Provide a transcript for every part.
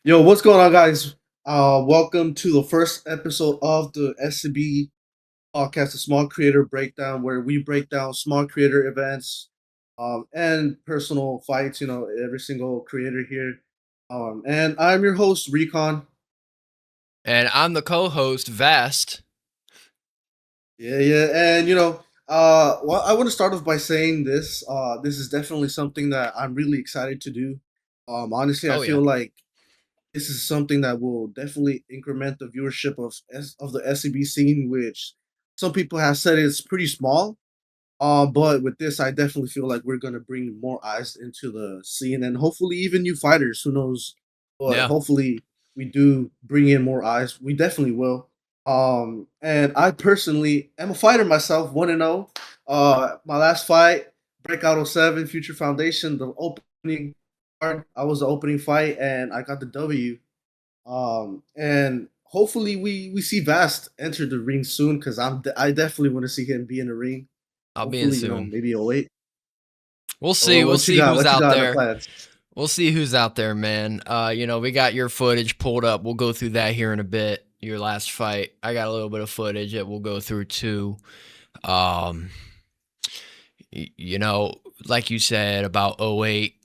Yo, what's going on, guys? Welcome to the first episode of the SCB podcast, the Small Creator Breakdown, where we break down small creator events and personal fights. Every single creator here. And I'm your host, Recon. And I'm the co-host, Vast. Yeah. And well, I want to start off by saying this. This is definitely something that I'm really excited to do. Honestly, I Oh yeah. feel like this is something that will definitely increment the viewership of the SCB scene, which some people have said is pretty small. But with this, I definitely feel like we're gonna bring more eyes into the scene, and hopefully even new fighters. Who knows? But Yeah. hopefully we do bring in more eyes. We definitely will. And I personally am a fighter myself, 1-0. My last fight, Breakout '07, Future Foundation, the opening card. I was the opening fight, and I got the W. And hopefully we see Vast enter the ring soon because I definitely want to see him be in the ring. I'll be in Hopefully, soon. maybe a wait. We'll see. We'll What you see got? who's What you out got in the there. plans? We'll see who's out there, man. We got your footage pulled up. We'll go through that here in a bit. Your last fight. I got a little bit of footage that we'll go through too. Um, you know, like you said about '08.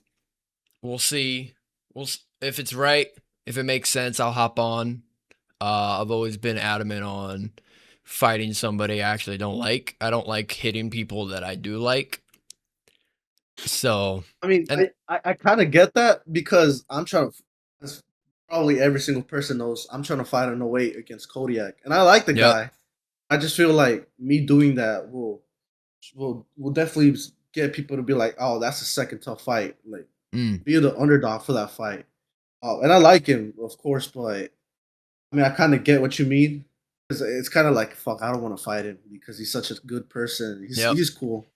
We'll see. If it's right, if it makes sense, I'll hop on. I've always been adamant on fighting somebody I actually don't like. I don't like hitting people that I do like. So, I mean, and I kind of get that because I'm trying to. As probably every single person knows, I'm trying to fight on the weight against Kodiak, and I like the yep, guy. I just feel like me doing that will definitely get people to be like, oh, that's a second tough fight. Like, mm, be the underdog for that fight. Oh, and I like him, of course, but I mean, I kind of get what you mean. It's kind of like, fuck, I don't want to fight him because he's such a good person. yep, He's cool,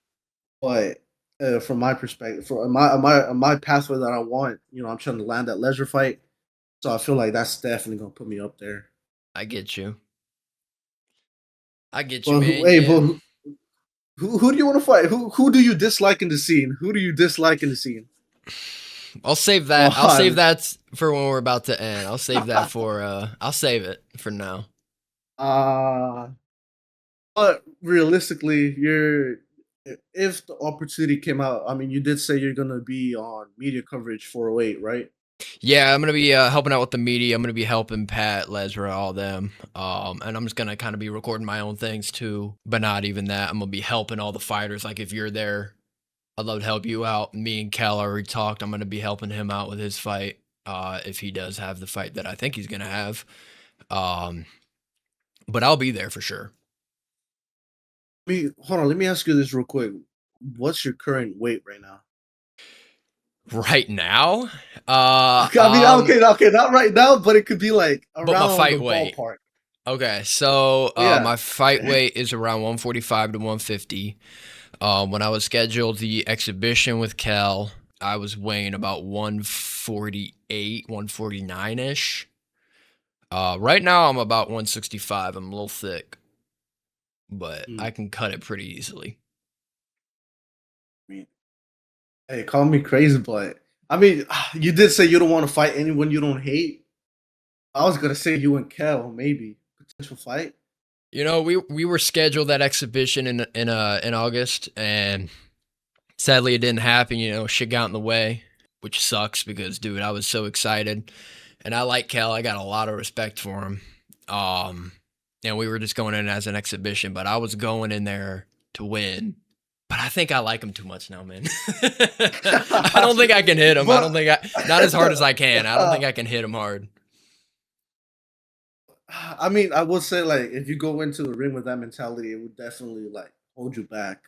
but from my perspective, for my pathway that I want, I'm trying to land that leisure fight. So I feel like that's definitely gonna put me up there. I get you. I get you, But man. hey, Yeah, but who do you want to fight? Who do you dislike in the scene? Who do you dislike in the scene? I'll save Come that. I'll save on. that for when we're about to end. I'll save that for. I'll save it for now. uh but realistically, you're if the opportunity came out, I mean, you did say you're gonna be on media coverage for a wait, right? Yeah, I'm gonna be helping out with the media. I'm gonna be helping Pat, Lesra, all them. And I'm just gonna kind of be recording my own things too, but not even that. I'm gonna be helping all the fighters. Like if you're there, I'd love to help you out. Me and Cal already talked. I'm gonna be helping him out with his fight. If he does have the fight that I think he's gonna have. Um, but I'll be there for sure. Hold on, let me ask you this real quick. What's your current weight right now? Right now, I mean, okay, not right now, but it could be like but my around the fight weight. ballpark. Okay, so Yeah. my fight weight is around 145 to 150. When I was scheduled the exhibition with Cal, I was weighing about 148, 149 ish. Right now I'm about 165. I'm a little thick, but Mm, I can cut it pretty easily. I mean, hey, call me crazy, but I mean, you did say you don't want to fight anyone you don't hate. I was gonna say you and Kel, maybe potential fight. We were scheduled that exhibition in August, and sadly it didn't happen. Shit got in the way, which sucks because dude, I was so excited, and I like Cal. I got a lot of respect for him. Um, and we were just going in as an exhibition, but I was going in there to win. But I think I like him too much now, man. I don't think I can hit him. I but don't think not as hard as I can. I don't think I can hit him hard. I mean, I would say like if you go into the ring with that mentality, it would definitely like hold you back.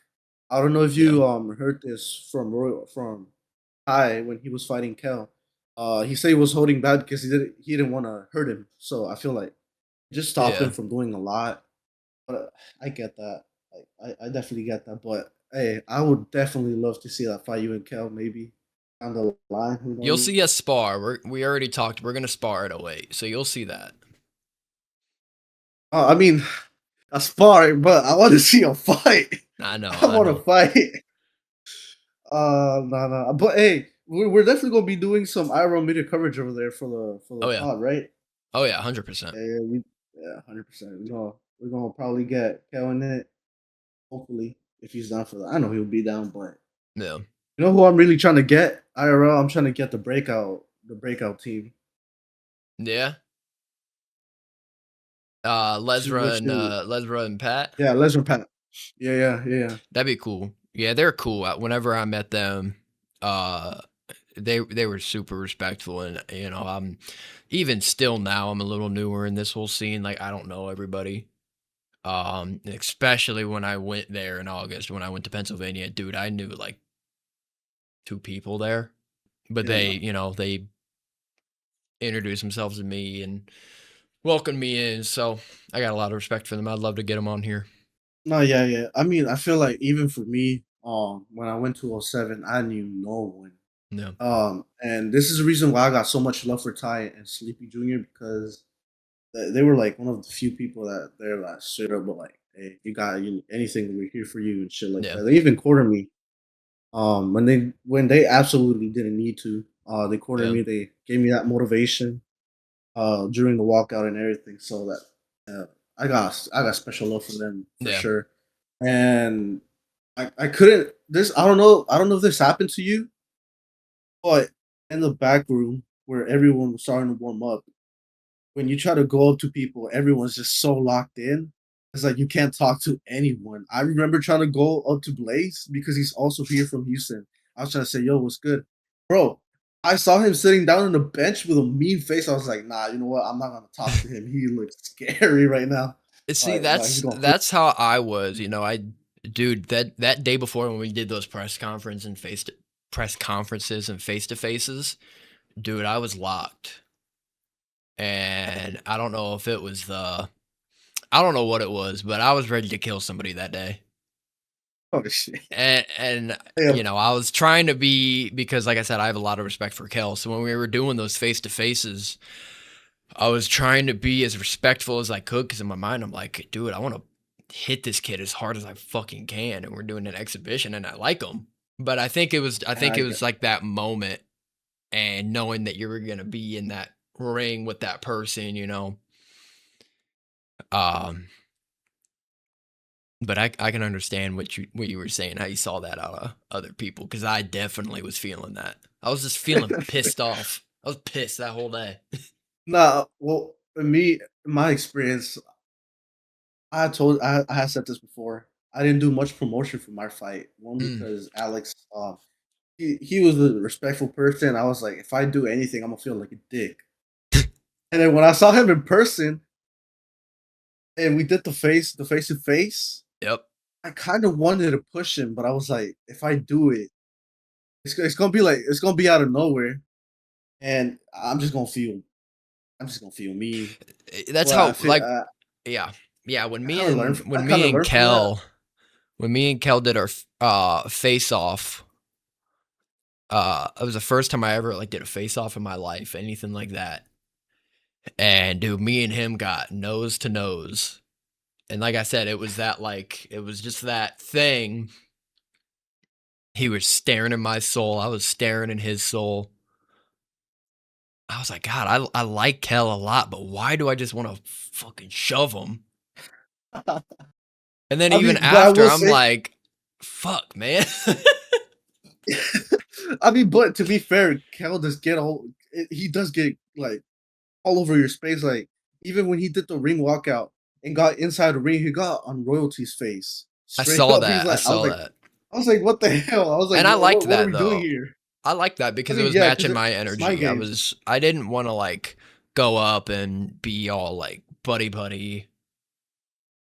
I don't know if Yeah. you heard this from from Kai when he was fighting Kel. He said he was holding back because he didn't want to hurt him. So I feel like it just stopped him Yeah. from doing a lot. But I get that. I definitely get that. But hey, I would definitely love to see that fight you and Kel maybe down the line. Who You'll knows? see us spar. We already talked. We're gonna spar at '08, so you'll see that. I mean, a sparring, but I want to see a fight. I know. I I want to know. fight. No. But hey, we're definitely gonna be doing some IRL media coverage over there for the Oh yeah. pod, right? Oh yeah, 100%. Yeah, 100%. We're gonna probably get Kel in it. Hopefully, if he's down for that, I know he'll be down. But Yeah. you know who I'm really trying to get IRL? I'm trying to get the breakout team. Yeah. Which is Lesra and Pat. yeah, Lesnar Pat. Yeah. That'd be cool. Yeah, they're cool. Whenever I met them, uh, they were super respectful, and I'm even still now. I'm a little newer in this whole scene. Like I don't know everybody. Especially when I went there in August, when I went to Pennsylvania, dude, I knew like two people there, but Yeah, no, they introduced themselves to me and welcomed me in. So I got a lot of respect for them. I'd love to get them on here. no, yeah. I mean, I feel like even for me, when I went to '07, I knew no one. Yeah, And this is the reason why I got so much love for Ty and Sleepy Jr. because they were like one of the few people that they're like straight up like, hey, you got anything, we're here for you and shit like yeah, that. They even cornered me. When they absolutely didn't need to. They cornered yeah, me. They gave me that motivation during the walkout and everything. So that I got special love for them for yeah. sure. And I couldn't this I don't know if this happened to you, but in the back room where everyone was starting to warm up, when you try to go up to people, everyone's just so locked in. It's like you can't talk to anyone. I remember trying to go up to Blaze because he's also here from Houston. I was trying to say, "Yo, what's good, bro?" I saw him sitting down on the bench with a mean face. I was like, "Nah, you know what? I'm not gonna talk to him. He looks scary right now. See, Like he's gonna freak." that's how I was. Dude, that day before when we did those press conferences and face to faces, dude, I was locked, and I don't know if it was I don't know what it was, but I was ready to kill somebody that day. Oh shit! And Yeah, I was trying to be, because like I said, I have a lot of respect for Kel. So when we were doing those face to faces, I was trying to be as respectful as I could, because in my mind I'm like, dude, I want to hit this kid as hard as I fucking can, and we're doing an exhibition, and I like him. But I think I it get. was like that moment, and knowing that you were gonna be in that ring with that person. Um, But I can understand what you were saying, how you saw that out of other people, because I definitely was feeling that. I was just feeling pissed off. I was pissed that whole day. Nah, well, for me, in my experience, I had said this before. I didn't do much promotion for my fight. One Mm. because Alex, he was a respectful person. I was like, if I do anything, I'm gonna feel like a dick. And then when I saw him in person, and we did the face to face, Yep. I kind of wanted to push him, but I was like, if I do it, it's gonna be out of nowhere, and I'm just gonna feel mean. That's Well, I how, feel like, yeah. Yeah, I kind of learned from that. when me and Kel did our face off, it was the first time I ever like did a face off in my life, anything like that. And dude, me and him got nose to nose. And like I said, it was just that thing. He was staring in my soul. I was staring in his soul. I was like, God, I like Kel a lot, but why do I just want to fucking shove him? And then I even mean, but I after, will I'm say, like, fuck, man. I mean, but to be fair, Kel does get all. He does get like all over your space. Like even when he did the ring walkout and got inside the ring, he got on royalty's face I straight saw up. He's that. I like, saw that. I was like, what the hell? I was like, And I liked what are that we doing though. here? I liked that I because it mean, was yeah, because matching my it's my energy. games. I didn't want to like go up and be all like buddy buddy.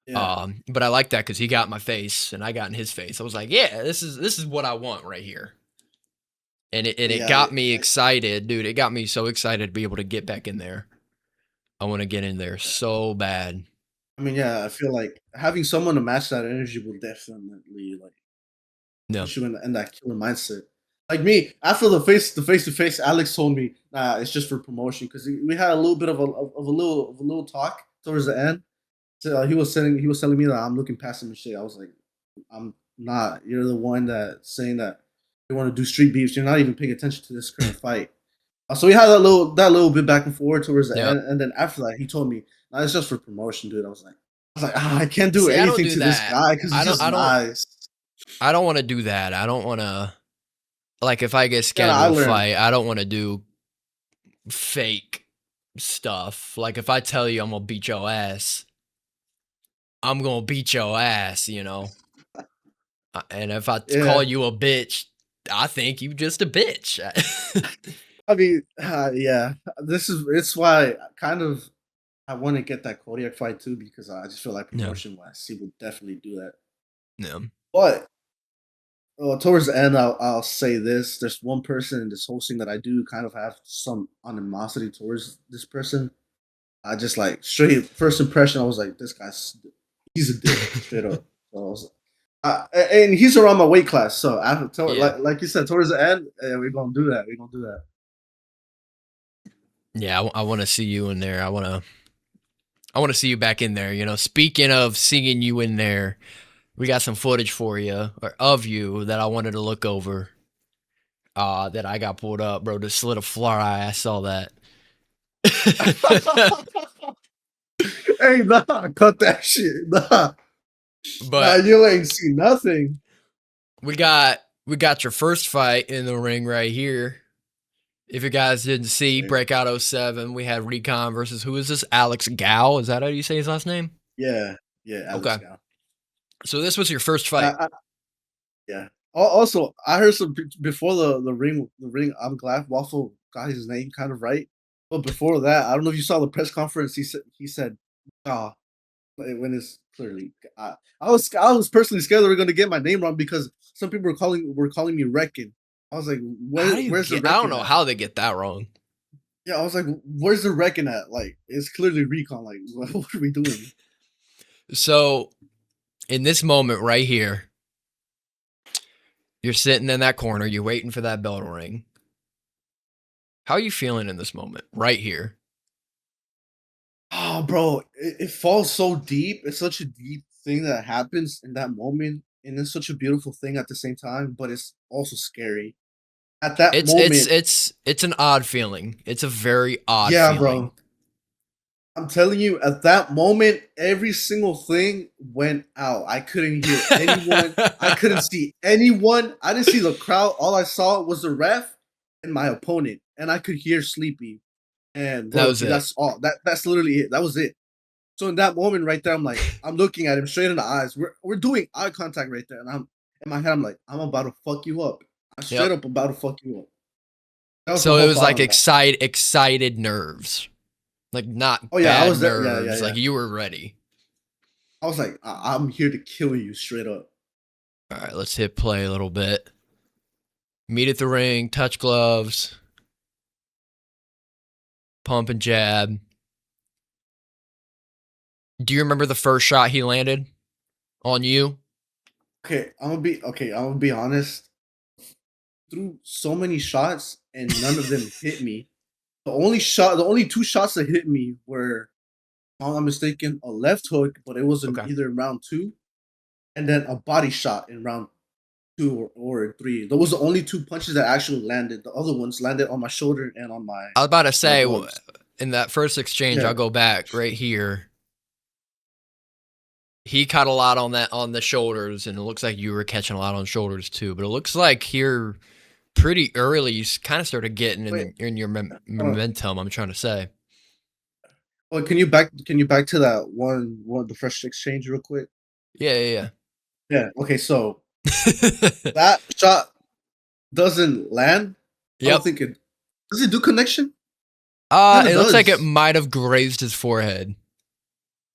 Yeah, But I liked that because he got in my face and I got in his face. I was like, yeah, this is what I want right here. And it yeah. got me excited, dude. It got me so excited to be able to get back in there. I want to get in there so bad. I mean, yeah. I feel like having someone to match that energy will definitely like No. put you in that killer mindset. Like me, after the face to face, Alex told me, "Nah, it's just for promotion." Because we had a little bit of a little talk towards the end. So he was telling me that I'm looking past him and shit. I was like, I'm not. You're the one that saying that you want to do street beefs. You're not even paying attention to this current fight. So we had that little bit back and forth towards the Yep. end, and then after that, he told me, nah, "It's just for promotion, dude." I was like, I can't do See, I don't anything do to this that. guy because he I don't. just I don't. lies. I don't want to do that. I don't want to. Like, if I get Yeah, no, I scheduled a learned. fight, I don't want to do fake stuff. Like, if I tell you I'm gonna beat your ass, I'm gonna beat your ass. And if I call Yeah, you a bitch, I think you just a bitch. I mean, yeah, it's why I want to get that Kodiak fight too because I just feel like No. promotion wise, he would definitely do that. No. But towards the end, I'll say this: there's one person in this whole scene that I do kind of have some animosity towards this person. I just like straight first impression. I was like, he's a dick, straight up. So I was, and he's around my weight class. So Yeah. like you said, towards the end, we're gonna do that. We're gonna do that. Yeah. I want to see you in there. I want to. I want to see you back in there. Speaking of seeing you in there, we got some footage for you or of you that I wanted to look over. That I got pulled up, bro. Just lit a fly. I saw that. Hey, nah, cut that shit. Nah, But you ain't see nothing. we got your first fight in the ring right here. If you guys didn't see Okay. Breakout '07, we had Recon versus who is this? Alex Gal. Is that how you say his last name? Yeah, yeah, Alex Okay. Gal. So this was your first fight. Yeah. Also, I heard before the ring. I'm glad Waffle got his name kind of right. But before that, I don't know if you saw the press conference. He said, "Ah," when it's clearly. I was personally scared that we are gonna get my name wrong because some people were calling me Reckon. I was like, How do you where's the get? I don't Reckon know at? how they get that wrong. Yeah, I was like, where's the Reckon at? Like, it's clearly Recon. Like, what are we doing? So in this moment right here, you're sitting in that corner. You're waiting for that bell to ring. How are you feeling in this moment right here? Oh, bro, it falls so deep. It's such a deep thing that happens in that moment, and it's such a beautiful thing at the same time. But it's also scary at that It's it's moment. it's it's an odd feeling. It's a very odd Yeah, feeling. bro. I'm telling you, at that moment, every single thing went out. I couldn't hear anyone. I couldn't That see anyone. I didn't see the crowd. All I saw was the ref and my opponent, and I could hear Sleepy. And was royalty. it. That's all. That's literally it. That was it. So in that moment right there, I'm looking at him straight in the eyes. We're doing eye contact right there, and I'm in my head. I'm like, I'm about to fuck you up. I'm straight Yep. up about to fuck you up. That was the So it whole was thought like on that. excited nerves. Like Oh not yeah, I bad was there. Yeah, yeah, nerves. yeah. Like you were ready. I was like, I'm here to kill you straight up. All right, let's hit play a little bit. Meet at the ring, touch gloves, pump and jab. Do you remember the first shot he landed on you? I'm gonna be honest. Threw so many shots and none of them hit me. The only two shots that hit me were, if I'm not mistaken, a left hook, but it was in Okay. either round two, and then a body shot in round two or three. Those were the only two punches that actually landed. The other ones landed on my shoulder and on I was about to my say gloves. in that first exchange, Yeah. I'll go back right here. He caught a lot on the shoulders, and it looks like you were catching a lot on shoulders too. But it looks like here pretty early, you kind of started getting Wait. in your Uh, momentum. I'm trying to say. can you back to that one the first exchange real quick? Yeah, Yeah. Okay. So yeah. that shot doesn't land. I don't Yep. think it does. It do connection? Kind of It looks like it does. might have grazed his forehead.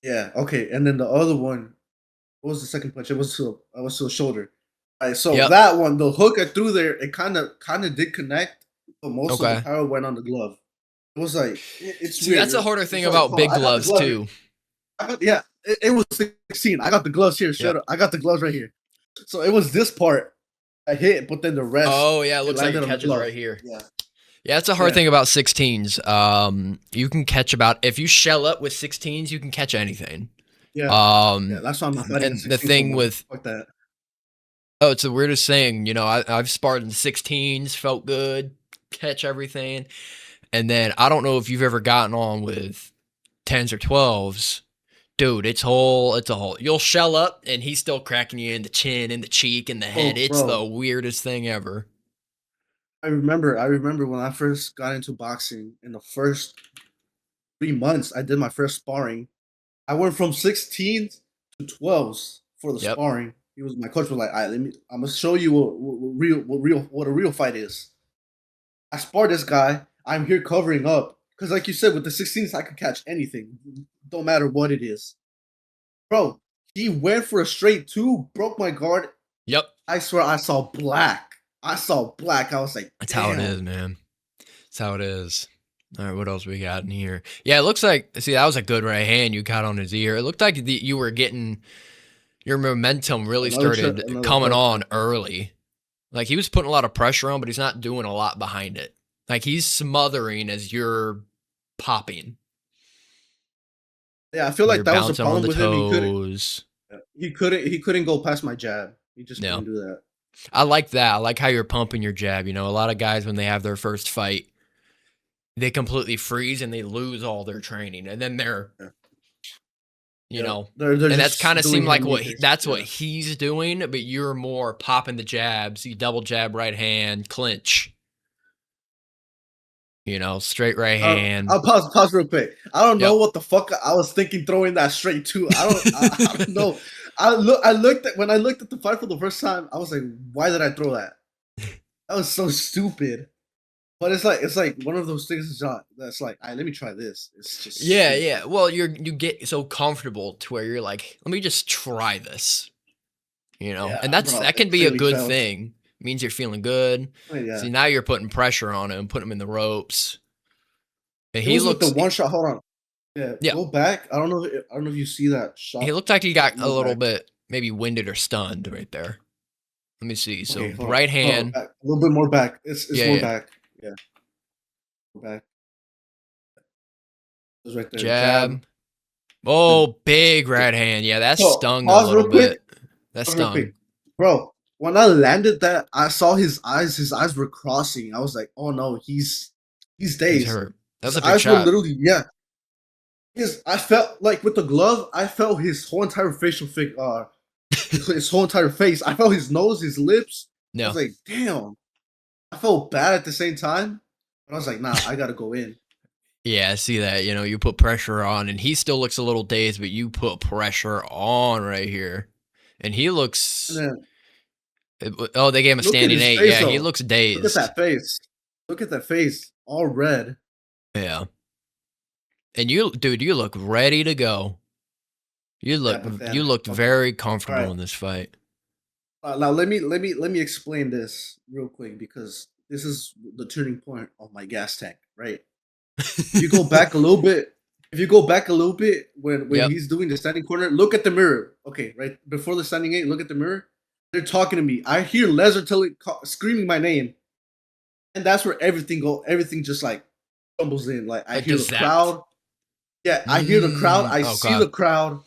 Yeah. Okay. And then the other one. What was the second punch? It was to a shoulder. All right. So Yep. that one, the hook I threw there, it kind of did connect, but most of the Okay. power went on the glove. It was like it's See, weird. that's a harder thing It's like, about oh, big I got the gloves glove here. too. Yeah, it was 16. I got the gloves here. Straight Yep. up, I got the gloves right here. So it was this part I hit, but then the rest Oh yeah, it it looks like it landed on the catches glove. right here. Yeah, Yeah, that's a hard yeah, thing about 16s. You can catch about if you shell up with 16s, you can catch anything. yeah, yeah. Um, That's why I'm not fighting a and the 16 no thing more. with Fuck that. Oh, it's the weirdest thing. You know, I've sparred in 16s, felt good, catch everything. And then I don't know if you've ever gotten on with 10s or 12s. Dude, it's a whole. You'll shell up and he's still cracking you in the chin, in the cheek, in the head. Oh, It's the bro, weirdest thing ever. I remember when I first got into boxing. In the first 3 months, I did my first sparring. I went from 16s to 12s for the Yep. sparring. He was my coach was like, "All right, I'm gonna show you what a real fight is." I sparred this guy. I'm here covering up because, like you said, with the 16s, I could catch anything, don't matter what it is, bro. He went for a straight two, broke my guard. Yep. I swear, I saw black. I saw black. I was like, That's how it is, damn. man. That's how it is. All right, what else we got in here? Yeah, it looks like. See, that was a good right hand you got on his ear. It looked like you were getting your momentum really started Another coming pressure. on early. Like he was putting a lot of pressure on, but he's not doing a lot behind it. Like he's smothering as you're popping. Yeah, I feel You're like that was the bouncing on problem the with him. toes. He couldn't go past my jab. He just No. couldn't do that. I like that. I like how you're pumping your jab. You know, a lot of guys, when they have their first fight, they completely freeze and they lose all their training. And then they're, Yeah, you yeah. know, They're and that's just kind of seemed doing like what haymakers. that's what Yeah. he's doing, but you're more popping the jabs. You double jab right hand, clinch, you know, straight right hand. I'll pause real quick. I don't know Yep. what the fuck I was thinking throwing that straight to. I don't know. I looked at when I looked at the fight for the first time. I was like, why did I throw that? That was so stupid. But it's like one of those things that's like, all right, let me try this. It's just Yeah, yeah. stupid. Well, you get so comfortable to where you're like, let me just try this, you know, Yeah, and bro, that it can be a clearly good felt. thing. It means you're feeling good. Yeah, See, now you're putting pressure on him, putting him in the ropes, and it he was with the looks, one shot. Hold on. Yeah, yeah, go back. I don't know if you see that he shot. looked like he A got a little little back. bit maybe winded or stunned right there. Let me see. Okay, So hold on. right Hold on. hand, Back. A little bit more back. It's yeah, more yeah, back. Yeah, more back. It's right there. Jab. jab. Yeah. Oh, big right hand. Yeah, that So stung a pause little real quick. bit. That Pause real stung. quick, bro. When I landed that, I saw his eyes. His eyes were crossing. I was like, "Oh no, he's He's dazed." hurt. That was His a big eyes were shot. literally yeah. His I felt like with the glove, I felt his whole entire his whole entire face. I felt his nose, his lips. I was No. like, "Damn." I felt bad at the same time, but I was like, "Nah, I gotta go in." Yeah, I see that. You know, you put pressure on, and he still looks a little dazed, but you put pressure on right here, and he And looks. then Oh, they gave him a look at standing his eight. face Yeah, he though. looks Look at dazed. that face. Look at that face, all red. Yeah, and you, dude, you look ready to go. Yeah, but You then looked okay. very All comfortable right. in this fight. Now let me explain this real quick because this is the turning point of my gas tank, right? If you go back a little bit, if you go back a little bit when Yep. he's doing the standing corner, look at the mirror. Okay, right before the standing eight, look at the mirror. They're talking to me. I hear Lesnar screaming my name, and that's where everything just like tumbles in. Like I Like hear the the zap. crowd. Yeah, I hear the crowd. I see Okay. the crowd.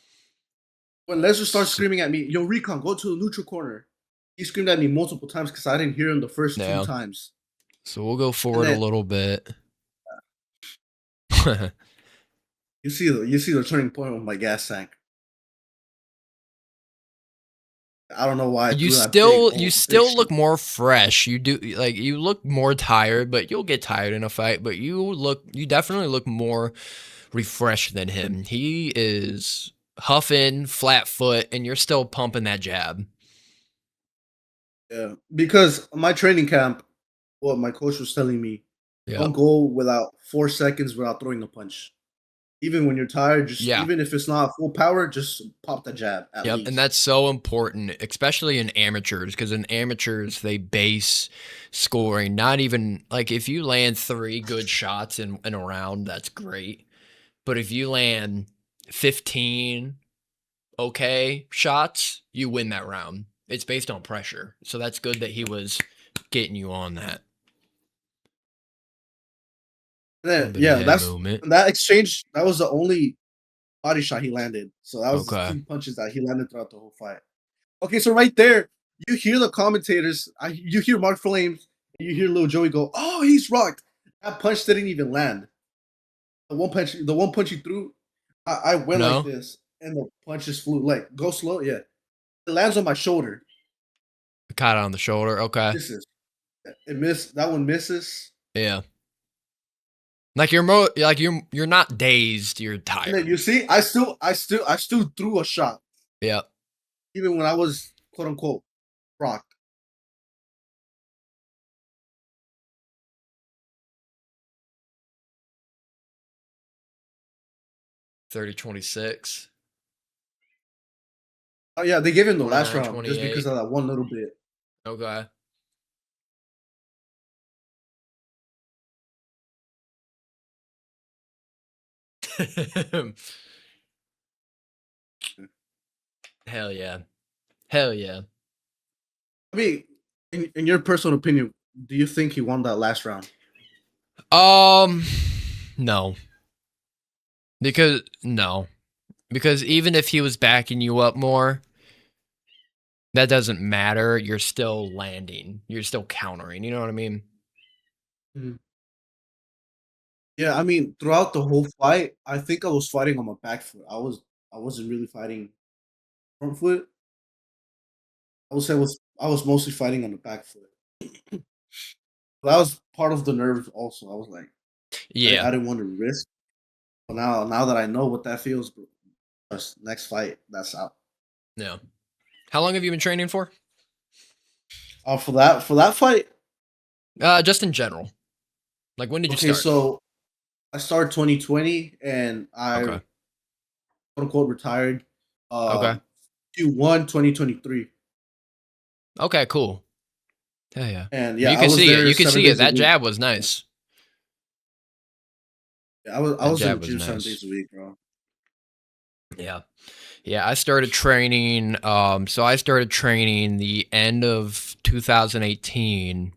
When Lesnar starts So, screaming at me, "Yo, Recon, go to the neutral corner." He screamed at me multiple times because I didn't hear him the first two yeah. times. So we'll go And forward a then little bit. you see the turning point of my gas tank. I don't know why I threw that You big still shit. look more fresh. You do like you look more tired, but you'll get tired in a fight, but you definitely look more refreshed than him. He is huffing, flat foot, and you're still pumping that jab. Yeah, because my training camp, what my coach was telling me, don't Yep. go without 4 seconds without throwing a punch. Even when you're tired, just Yeah. even if it's not full power, just pop the jab at Yep, and least. that's so important, especially in amateurs, because in amateurs they base scoring. Not even like if you land 3 good shots in a round, that's great. But if you land 15 okay shots, you win that round. It's based on pressure. So that's good that he was getting you on that. And A little then, bit of yeah, head that's movement. that exchange. That was the only body shot he landed. So that was the Okay. two punches that he landed throughout the whole fight. Okay, so right there, you hear the commentators. You hear Mark Flames. You hear Lil Joey go, "Oh, he's rocked." That punch didn't even land. The one punch he threw, I went like No, this, and the punch just flew. Like go slow, yeah. It lands on my shoulder. caught it on the shoulder. Okay, Misses. It missed. That one misses. yeah. Like you're not dazed. You're And then tired. you see, I still threw a shot, Yeah. even when I was quote unquote rocked. 30-26, Oh yeah, they gave him the last 29, round just because 28. of that one little bit. Okay. Hell yeah. Hell yeah. I mean, in your personal opinion, do you think he won that last round? Um, no. No. Because even if he was backing you up more, that doesn't matter. You're still landing. You're still countering. You know what I mean? Mhm. Yeah, I mean, throughout the whole fight, I think I was fighting on my back foot. I wasn't really fighting front foot. I was mostly fighting on the back foot. That was part of the nerves also. I was like, Yeah. I didn't want to risk. But now that I know what that feels, next fight, that's out. No. How long have you been training for? For that fight, Just in general. Like when did you okay, start? so I started 2020 and I Okay. quote unquote retired Okay. Q1 2023. Okay, cool. Yeah, yeah. And But yeah, you I can was see it. there You can seven see it. days a That week. jab was Yeah, nice. yeah, I That was in the jab was gym seven nice. days a week, bro. Yeah. Yeah, I started training so I started training the end of 2018.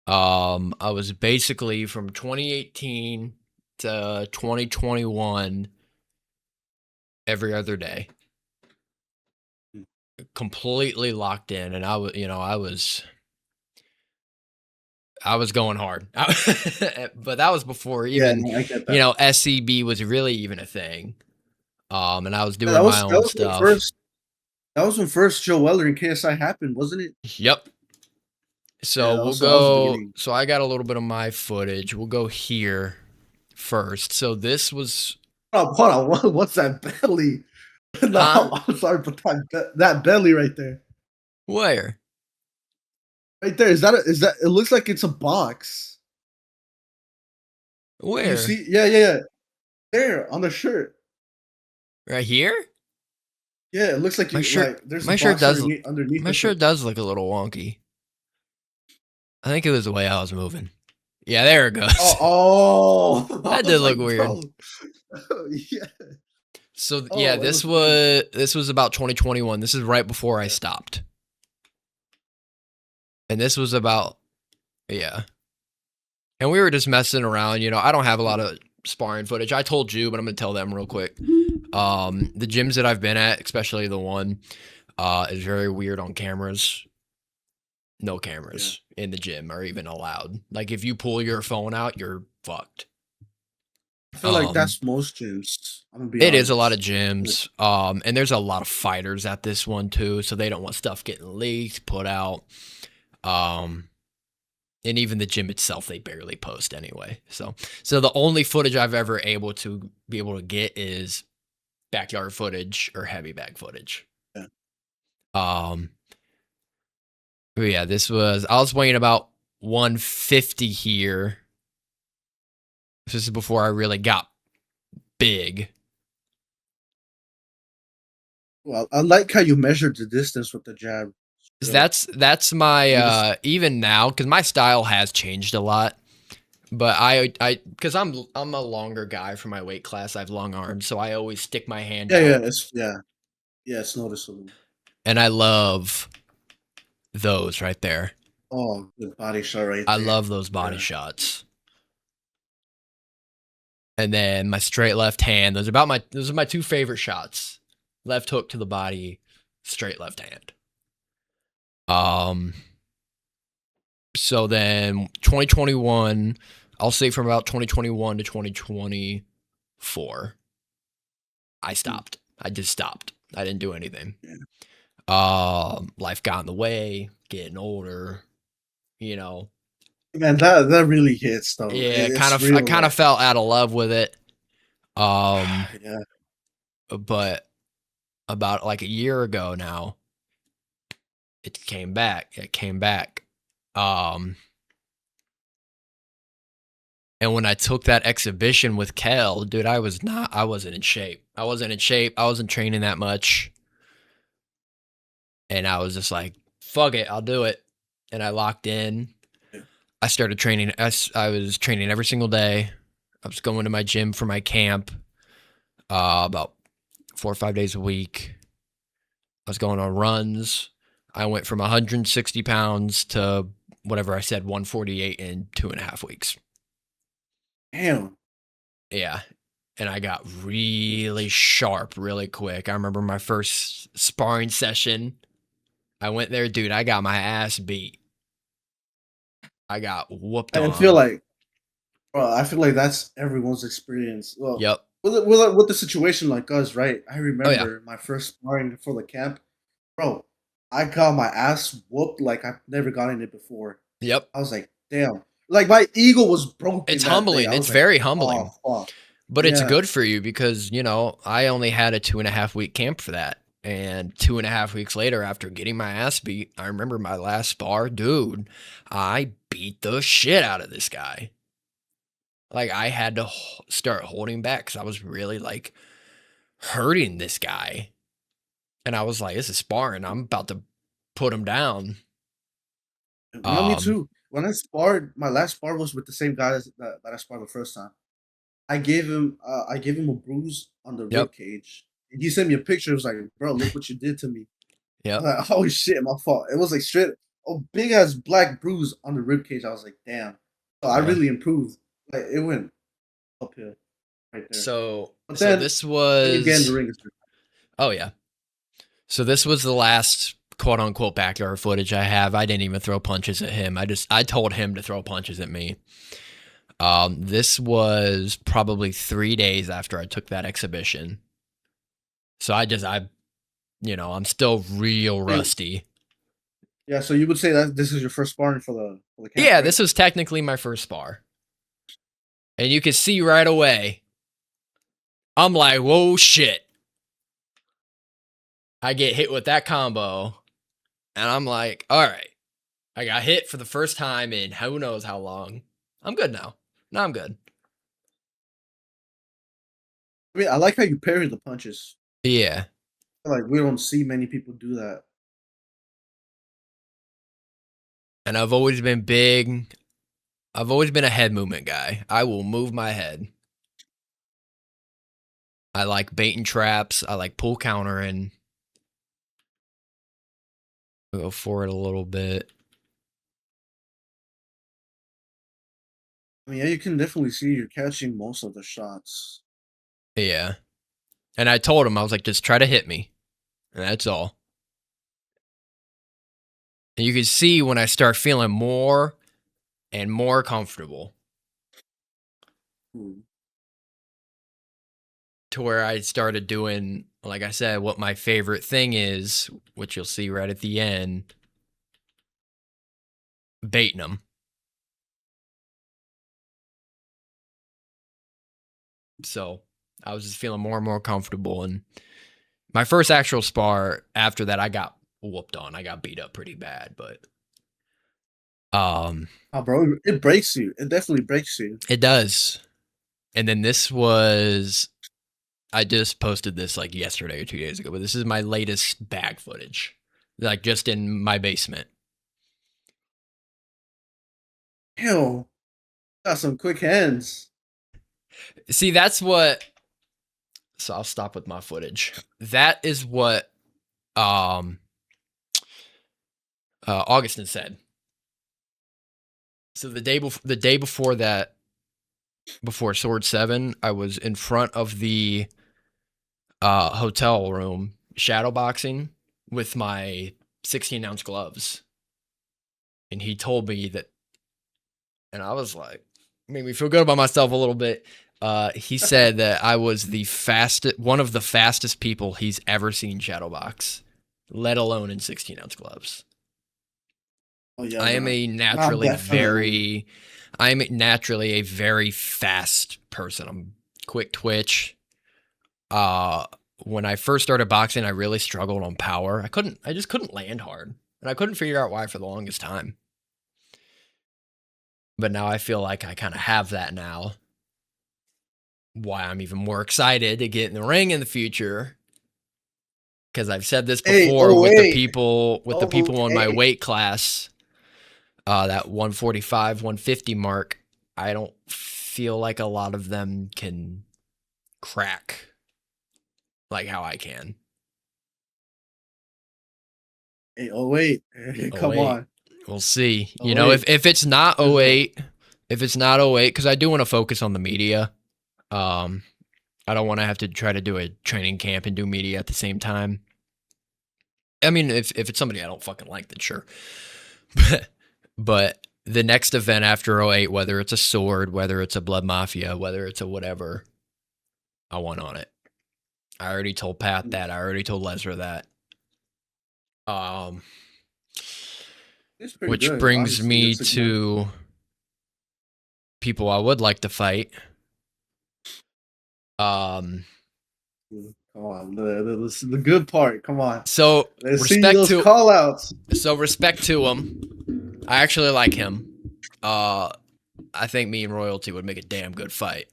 I was basically from 2018 to 2021 every other day. Mm. Completely locked in, and I was going hard. But that was before Yeah, even, no, I get that. SCB was really even a thing. And I was Yeah, doing my that own was when stuff. that was when first Joe Weller and KSI happened, wasn't it? Yep. Yeah, So we'll that was the go. beginning. So I got a little bit of my footage. We'll go here first. So this was, Hold on, what's that belly? huh? No, I'm sorry, but that belly right there, Where? right there, is that? It looks like it's a box. You Where? see? Yeah. There on the shirt. Right here? Yeah, it looks like My you shirt. like. There's a My shirt box does. underneath My the shirt shirt. does look a little wonky. I think it was the way I was moving. Yeah, there it goes. I That did was look like, weird. bro, yeah. So yeah, Oh, it looks good. this was about 2021. This is right before I Yeah. stopped, and this was about, yeah. And we were just messing around. I don't have a lot of sparring footage. I told you, but I'm gonna tell them real quick. The gyms that I've been at, especially the one, is very weird on cameras. No Yeah. cameras in the gym are even allowed. Like if you pull your phone out, you're fucked. I feel like Um, that's most gyms. I'm gonna be it is a lot of honest. gyms. And there's a lot of fighters at this one too, so they don't want stuff getting leaked, put out. Um, and even the gym itself, they barely post anyway. So the only footage I've ever be able to get is backyard footage or heavy bag footage. Yeah. Um, but yeah, I was weighing about 150 here. This is before I really got big. Well, I like how you measured the distance with the jab. Straight up. That's my You just even now, because my style has changed a lot. But I because I'm a longer guy for my weight class. I have long arms, so I always stick my hand yeah, out, it's noticeable. and I love those right there. Oh, good body shot right I there. love those body Yeah. shots. And then my straight left hand. Those are my two favorite shots. Left hook to the body, straight left hand. Um, so then 2021, I'll say from about 2021 to 2024, I Mm, stopped. I just stopped. I didn't do anything. yeah. Life got in the way, getting older, you know. Man, that really hits though. Yeah, It's I real. kind of Like, fell out of love with it. Um, yeah. but about like a year ago now, it came back. It came back. Um, and when I took that exhibition with Kel, dude, I wasn't in shape. I wasn't in shape. I wasn't training that much. And I was just like, fuck it, I'll do it. And I locked in. Yeah. I started training. I was training every single day. I was going to my gym for my camp about 4 or 5 days a week. I was going on runs. I went from 160 pounds to whatever I said, 148 in 2.5 weeks. Damn. Yeah. And I got really sharp really quick. I remember my first sparring session. I went there, dude. I got my ass beat. I got whooped I feel on. like, bro, I feel like that's everyone's experience. Well, Yep. with the situation like us, right? I Oh, yeah. remember my first sparring for the camp, bro. I got my ass whooped like I've never gotten it before. Yep. I was like, damn. Like my ego was broken It's that day. humbling. I It's was like, very oh humbling. fuck. But it's Yeah. good for you because, I only had a 2.5 week camp for that. And 2.5 weeks later, after getting my ass beat, I remember my last spar, dude, I beat the shit out of this guy. Like, I had to start holding back because I was really, like, hurting this guy. And I was like, this is sparring. I'm about to put him down. No, me Um, too. When I sparred, my last spar was with the same guy that I sparred the first time. I gave him a bruise on the yep, rib cage. And he sent me a picture. It was like, bro, look what you did to me. I yep, was like, oh shit, my fault. It was like straight a big ass black bruise on the rib cage. I was like, damn. So I yeah. really improved. Like it went uphill right there. So, But so then this when you get in the was, ring, it's different. oh, yeah. So this was the last quote unquote backyard footage I have. I didn't even throw punches at him. I told him to throw punches at me. This was probably 3 days after I took that exhibition. So I'm still real Hey, rusty. yeah, so you would say that this is your first sparring for the camp, Yeah, right? this was technically my first spar. And you can see right away, I'm like, whoa, shit. I get hit with that combo. And I'm like, all right. I got hit for the first time in who knows how long. I'm good now. Now I'm good. I mean, I like how you parry the punches. Yeah. Like we don't see many people do that. And I've always been big. I've always been a head movement guy. I will move my head. I like baiting traps. I like pull countering. I'll go for it a little bit. I mean, yeah, you can definitely see you're catching most of the shots. Yeah. And I told him, I was like, just try to hit me. And that's all. And you can see when I start feeling more and more comfortable Hmm. to where I started doing, like I said, what my favorite thing is, which you'll see right at the end, baiting them. So I was just feeling more and more comfortable. And my first actual spar after that, I got whooped on. I got beat up pretty bad, but Oh, bro, it breaks you. It definitely breaks you. it does. And then this was, I just posted this like yesterday or 2 days ago, but this is my latest bag footage, like just in my basement. Hell, got some quick hands. See, that's what, so I'll stop with my footage. That is what um Augustin said. So the day before that, before Sword 7, I was in front of the hotel room shadowboxing with my 16-ounce gloves. And he told me that, and I was like, made me feel good about myself a little bit. He said that I was one of the fastest people he's ever seen shadowbox, let alone in 16-ounce gloves. Oh yeah, I am bro. a I'm naturally definitely. very, I'm naturally a very fast person. I'm quick twitch. Uh, when I first started boxing, I really struggled on power. I just couldn't land hard, and I couldn't figure out why for the longest time. But now I feel like I kind of have that now. Why I'm even more excited to get in the ring in the future, because I've said this Hey, before oh wait, with the people on my okay. weight class, that 145, 150 mark. I don't feel like a lot of them can crack like how I can. Hey, oh wait, Oh come wait, on. we'll see. Oh You know, wait, if it's not there's a 08, if it's not 08, because I do want to focus on the media. Um, I don't want to have to try to do a training camp and do media at the same time. I mean, if it's somebody I don't fucking like, then sure. But the next event after 08, whether it's a sword, whether it's a blood mafia, whether it's a whatever, I want on it. I already told Pat that. I already told Lesnar that. Um, it's pretty which good, brings honestly. me It's a good. to people I would like to fight. Um, Come on, this is the good part. Come on, so let's see those to call outs. respect to him. I actually like him. I think me and Royalty would make a damn good fight.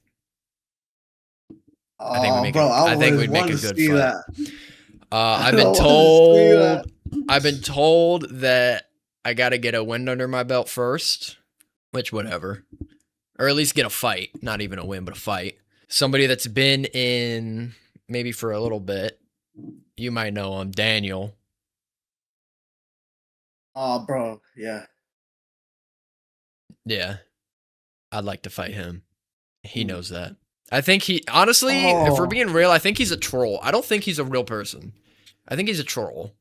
Oh, bro, I I think always we'd make wanted a to good see fight. that. I I've been wanted to see that. told that I got to get a win under my belt first, which whatever, or at least get a fight, not even a win, but a fight. Somebody that's been in maybe for a little bit. You might know him, Daniel. Oh, bro, yeah. Yeah, I'd like to fight him. He Hmm. knows that. I think he honestly, if we're Oh, being real, I think he's a troll. I don't think he's a real person. I think he's a troll.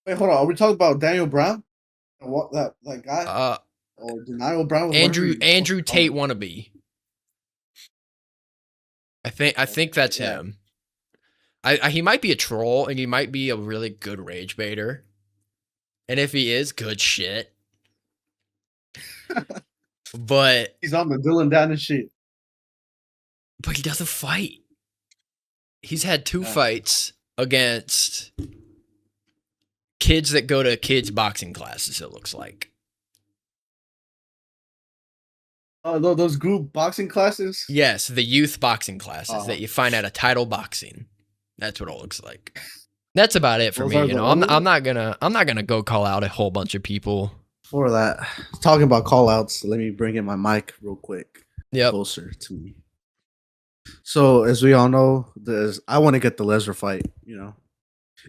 wait, hold on. Are we talking about Daniel Brown? What that guy Uh, or Denial Brown, whatever you fucking Andrew call Tate him? wannabe. I think Okay, that's yeah. him. He might be a troll and he might be a really good rage baiter. And if he is, good shit. But He's on the Dylan down and shit. he doesn't fight. He's had two Yeah. fights against kids that go to kids boxing classes, it looks like. Those group boxing classes. Yes, the youth boxing classes that Uh, you find at a title boxing. That's what it looks like. That's about it for those me. are You the know, only ones. I'm not gonna go call out a whole bunch of people. For that, talking about call outs, let me bring in my mic real quick Yep. closer to me. So as we all know, I want to get the Lesnar fight.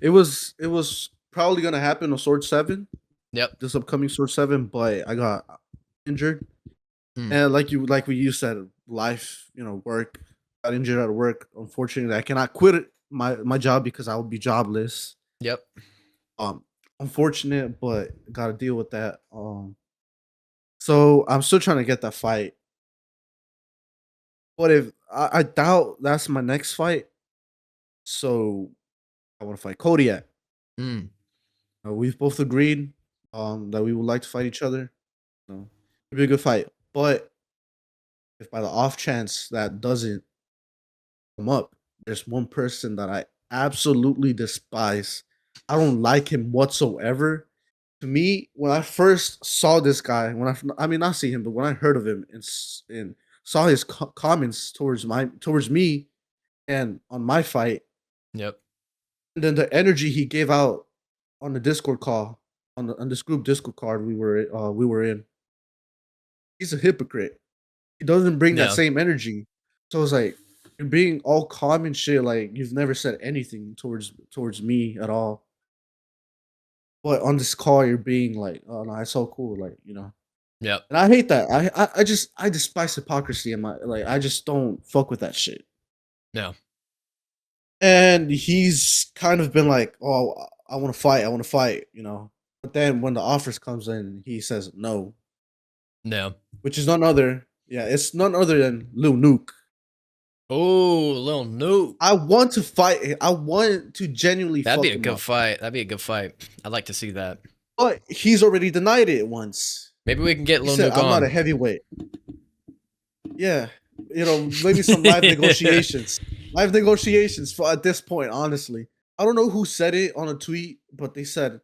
It was probably gonna happen on Sword 7, Yep. this upcoming Sword 7, but I got injured. Mm. And like what you said, life, work, got injured at work. Unfortunately, I cannot quit my job because I will be jobless. Yep. Um, Unfortunate, but got to deal with that. So I'm still trying to get that fight. But if I doubt that's my next fight, so I want to fight Kodiak. Mm. We've both agreed that we would like to fight each other. It'd be a good fight. But if by the off chance that doesn't come up, there's one person that I absolutely despise. I don't like him whatsoever. To me, when I first saw this guy, I mean not see him, but when I heard of him and saw his comments towards me and on my fight, Yep. and then the energy he gave out on the Discord call on this group Discord card we were in, he's a hypocrite. He doesn't bring that Yeah. same energy. So it's like you're being all calm and shit, like you've never said anything towards me at all. But on this call, you're being like, "Oh no, it's so cool," Yep. and I hate that. I despise hypocrisy in my like. I just don't fuck with that shit. Yeah. And he's kind of been like, "Oh, I want to fight. I want to fight. But then when the offers comes in, he says no, No. which is none other. Yeah, it's none other than Lil Nuke. Oh, little Nuke. I want to fight. I want to genuinely That'd fuck be a him good up. fight. That'd be a good fight. I'd like to see that. But he's already denied it once. Maybe we can get He Lil said, Nuke "I'm not on. a heavyweight." Yeah, maybe some live negotiations. Live negotiations for at this point. Honestly, I don't know who said it on a tweet, but they said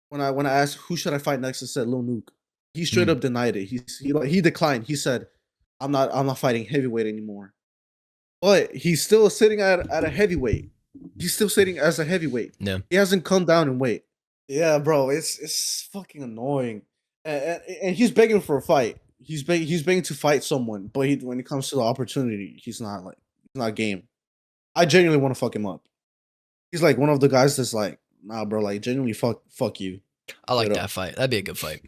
when I asked who should I fight next, it said Lil Nuke. He straight up denied it. He declined. He said, I'm not fighting heavyweight anymore." But he's still sitting at a heavyweight. He's still sitting as a heavyweight. No. He hasn't come down in weight. Yeah, bro, it's fucking annoying. And he's begging for a fight. He's begging to fight someone, but when it comes to the opportunity, he's not game. I genuinely want to fuck him up. He's like one of the guys that's like, nah, bro, like genuinely fuck you. I like Straight that up. fight. That'd be a good fight.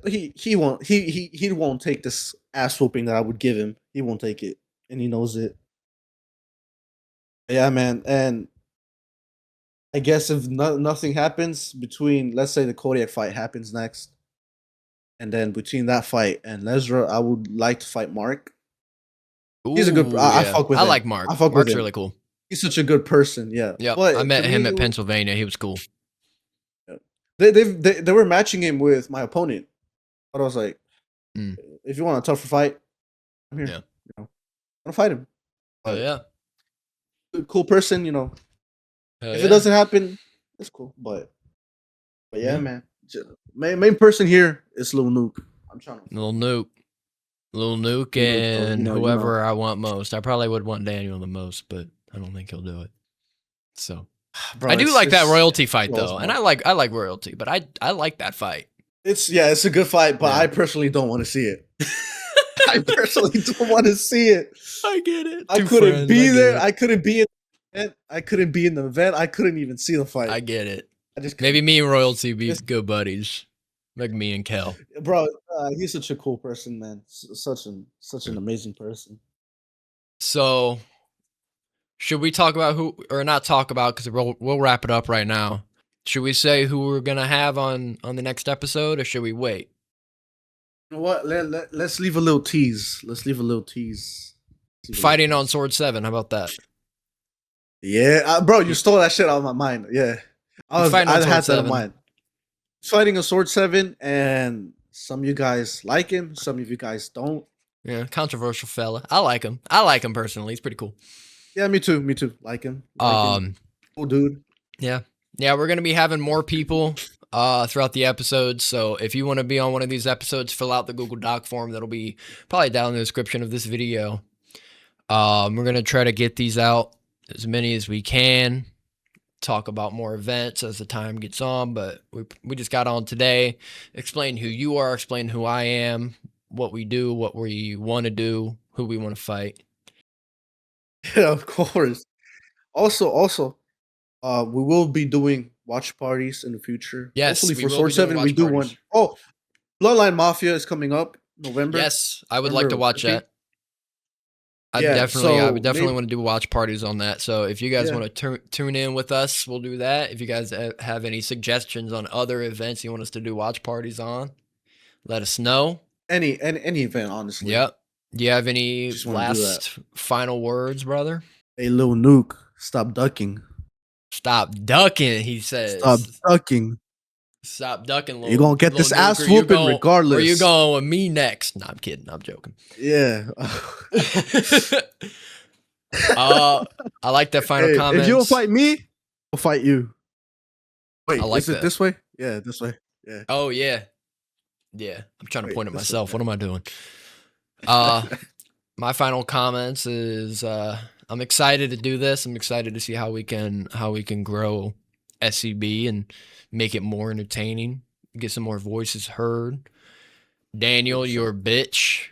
He won't take this ass whooping that I would give him. He won't take it, and he knows it. Yeah, man, and I guess if nothing happens between, let's say the Kodiak fight happens next, and then between that fight and Lesra, I would like to fight Mark. He's a good. Ooh, I yeah. fuck with I him. like Mark. I fuck with Mark's him. really cool. He's such a good person. Yeah. Yep. But I met to him me, at Pennsylvania. He was cool. they were matching him with my opponent, but I was like, Mm. if you want a tougher fight, I'm here. Yeah. I'm gonna fight him. Oh, yeah. Cool person. Hell If yeah. it doesn't happen, it's cool. But yeah, Yeah. man. Main person here is Lil Nuke. I'm trying to. Lil Nuke. Lil Nuke Nuke, and you know. whoever I want most. I probably would want Daniel the most, but I don't think he'll do it. So Bro, I do like that royalty fight close, though, bro. and I like royalty, but I like that fight. It's a good fight, but Yeah. I personally don't want to see it. I personally don't want to see it. I get it. I Two couldn't friends, be I get there. it. I couldn't be in the event. I couldn't be in the event. I couldn't even see the fight. I get it. I just Maybe couldn't. me and royalty be It's- good buddies, like me and Kel. Bro, he's such a cool person, man. Such an amazing person. So, should we talk about who, or not talk about, because we'll wrap it up right now. Should we say who we're gonna have on the next episode, or should we wait? You know what? Let's leave a little tease. Let's leave a little tease. Fighting on Sword 7. How about that? Yeah, bro, you stole that shit out of my mind. Yeah, I Fighting on had Sword that in 7. mind. He's fighting a Sword 7, and some of you guys like him, some of you guys don't. Yeah, controversial fella. I like him. I like him personally. He's pretty cool. Yeah, me too. Like him. Cool dude. Yeah, we're gonna be having more people throughout the episodes. So if you want to be on one of these episodes, fill out the Google Doc form that'll be probably down in the description of this video. We're gonna try to get these out as many as we can. Talk about more events as the time gets on, but we just got on today. Explain who you are, explain who I am, what we do, what we want to do, who we want to fight. Yeah, of course. Also, we will be doing watch parties in the future. Yes, hopefully we for will Sword be doing 7 we watch do parties. one. Oh, Bloodline Mafia is coming up November. Yes, I would like to November watch 15th. that. I Yeah, would definitely maybe- want to do watch parties on that. So if you guys Yeah. want to tune in with us, we'll do that. If you guys have any suggestions on other events you want us to do watch parties on, let us know. Any event, honestly. Yep. Do you have any Just wanna do last final words, brother? Hey, Lil Nuke, stop ducking. Stop ducking, he says. Stop ducking. Stop ducking, little. You're gonna get this ass whooping regardless. Or you going with me next? No, I'm kidding. I'm joking. Yeah. I like that final Hey, comment. if you don't fight me, I'll fight you. Wait, I like is it that. this way? Yeah, this way. Yeah. Oh yeah. Yeah. I'm trying to Wait, point at this myself. way. What am I doing? My final comments is I'm excited to do this. I'm excited to see how we can grow SCB and make it more entertaining, get some more voices heard. Daniel, you're a bitch.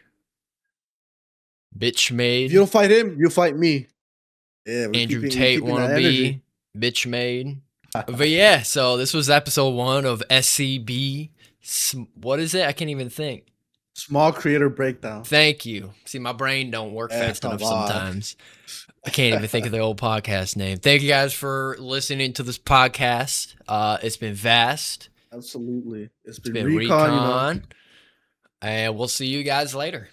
Bitch made. If you don't fight him, you fight me. Yeah, Andrew Tate wanna be bitch made. But yeah, so this was episode 1 of SCB. What is it? I can't even think. Small creator breakdown. Thank you. See, my brain don't work fast Come enough on. sometimes. I can't even think of the old podcast name. Thank you guys for listening to this podcast. It's been vast. Absolutely. It's It's been been recon, recon. And we'll see you guys later.